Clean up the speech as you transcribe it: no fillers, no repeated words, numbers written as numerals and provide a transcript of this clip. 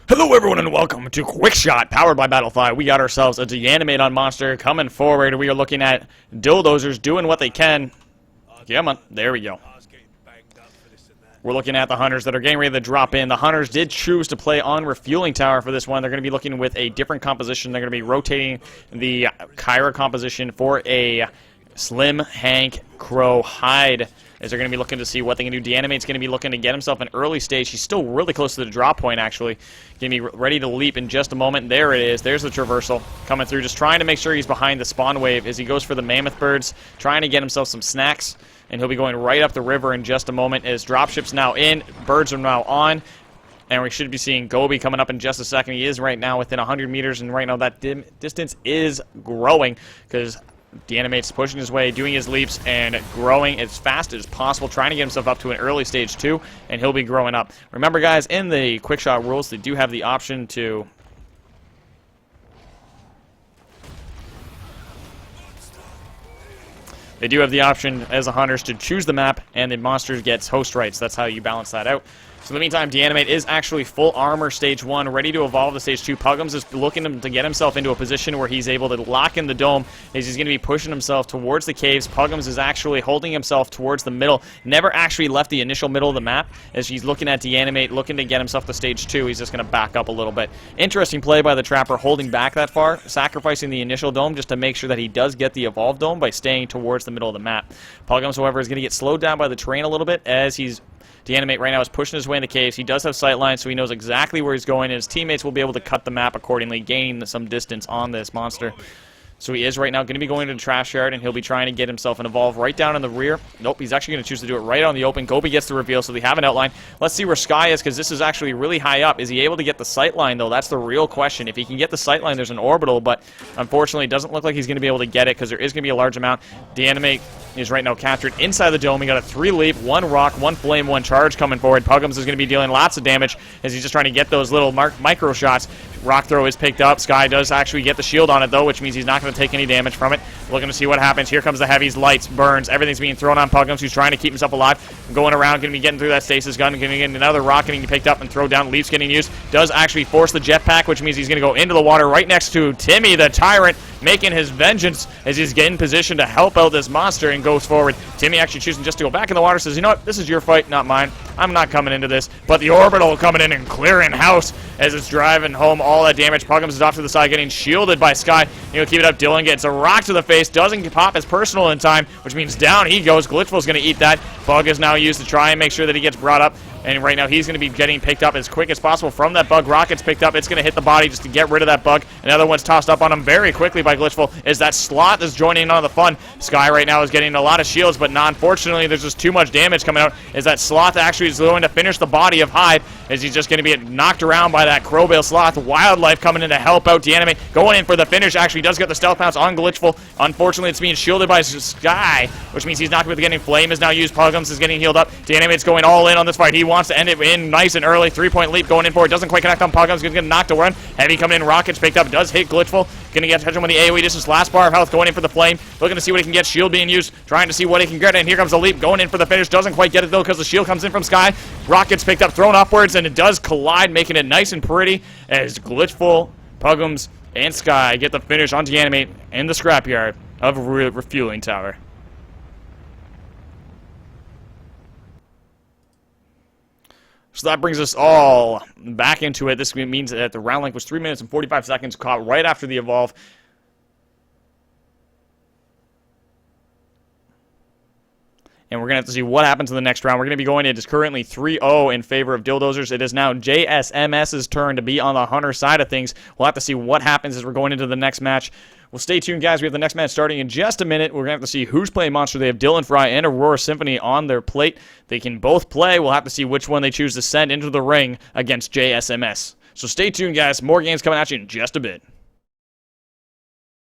Hello everyone and welcome to QuickShot, powered by Battlefly. We got ourselves a de-animate on monster coming forward. We are looking at Dill Dozers doing what they can. Come on, there we go. We're looking at the Hunters that are getting ready to drop in. The Hunters did choose to play on Refueling Tower for this one. They're going to be looking with a different composition. They're going to be rotating the Kyra composition for a Slim Hank Crow hide, as they're going to be looking to see what they can do. De-animate's going to be looking to get himself an early stage. He's still really close to the drop point, actually. Going to be ready to leap in just a moment. There it is. There's the traversal coming through, just trying to make sure he's behind the spawn wave as he goes for the mammoth birds, trying to get himself some snacks, and he'll be going right up the river in just a moment as dropship's now in, birds are now on, and we should be seeing Gobi coming up in just a second. He is right now within 100 meters, and right now that distance is growing because De-animate's pushing his way, doing his leaps, and growing as fast as possible, trying to get himself up to an early stage 2, and he'll be growing up. Remember, guys, in the QuickShot rules, they do have the option to as the Hunters to choose the map, and the monsters gets host rights. That's how you balance that out. So in the meantime, De-animate is actually full armor stage 1, ready to evolve to stage 2. Puggums is looking to get himself into a position where he's able to lock in the dome, as he's going to be pushing himself towards the caves. Puggums is actually holding himself towards the middle, never actually left the initial middle of the map, as he's looking at De-animate, looking to get himself to stage 2. He's just going to back up a little bit. Interesting play by the Trapper, holding back that far, sacrificing the initial dome just to make sure that he does get the evolved dome by staying towards the middle of the map. Puggums, however, is going to get slowed down by the terrain a little bit, as he's De-animate right now is pushing his way in the caves. He does have sightlines, so he knows exactly where he's going, and his teammates will be able to cut the map accordingly, gain some distance on this monster. So he is right now going to be going to the trash yard, and he'll be trying to get himself an evolve right down in the rear. Nope, he's actually going to choose to do it right on the open. Gobi gets the reveal, so they have an outline. Let's see where Sky is, because this is actually really high up. Is he able to get the sightline, though? That's the real question. If he can get the sightline, there's an orbital, but unfortunately, it doesn't look like he's going to be able to get it, because there is going to be a large amount. De-animate is right now captured inside the dome. He got a 3 leap, 1 rock, 1 flame, 1 charge coming forward. Puggums is going to be dealing lots of damage as he's just trying to get those little micro shots. Rock throw is picked up. Sky does actually get the shield on it, though, which means he's not going to take any damage from it. Looking to see what happens. Here comes the heavies, lights, burns. Everything's being thrown on Puggums, who's trying to keep himself alive. Going around, going to be getting through that stasis gun. Going to get another rock getting picked up and throw down. Leaps getting used. Does actually force the jetpack, which means he's going to go into the water right next to Timmy the Tyrant, making his vengeance as he's getting in position to help out this monster and goes forward. Timmy actually choosing just to go back in the water, says, you know what, this is your fight, not mine. I'm not coming into this. But the orbital coming in and clearing house as it's driving home all that damage. Puggums is off to the side, getting shielded by Sky. He'll keep it up. Dylan gets a rock to the face, doesn't pop his personal in time, which means down he goes. Glitchful's going to eat that. Bug is now used to try and make sure that he gets brought up. And right now he's going to be getting picked up as quick as possible from that bug. Rocket's picked up. It's going to hit the body just to get rid of that bug. Another one's tossed up on him very quickly by Glitchful as that slot is joining in on the fun. Sky right now is getting a lot of shields, but unfortunately there's just too much damage coming out as that sloth actually is going to finish the body of Hyde, as he's just going to be knocked around by that Crowbill sloth. Wildlife coming in to help out De-animate. Going in for the finish. Actually does get the stealth pounce on Glitchful. Unfortunately, it's being shielded by Sky, which means he's not going to be getting. Flame is now used. Puggums is getting healed up. De-animate's going all in on this fight. He wants to end it in nice and early. 3-point leap going in for it. Doesn't quite connect on Puggums. Going to get knocked around. Heavy coming in. Rockets picked up. Does hit Glitchful. Going to get touch him with the AoE. This is last bar of health. Going in for the flame. Looking to see what he can get. Shield being used. Trying to see what he can get. And here comes the leap. Going in for the finish. Doesn't quite get it, though, because the shield comes in from Sky. Rockets picked up. Thrown upwards. And it does collide, making it nice and pretty as Glitchful, Puggums, and Sky get the finish on De-animate in the scrapyard of Refueling Tower. So that brings us all back into it. This means that the round length was 3 minutes and 45 seconds, caught right after the evolve. And we're going to have to see what happens in the next round. We're going to be going, it is currently 3-0 in favor of Dill Dozers. It is now JSMS's turn to be on the Hunter side of things. We'll have to see what happens as we're going into the next match. Well, stay tuned, guys. We have the next match starting in just a minute. We're going to have to see who's playing monster. They have Dylan Fry and Aurora Symphony on their plate. They can both play. We'll have to see which one they choose to send into the ring against JSMS. So stay tuned, guys. More games coming at you in just a bit.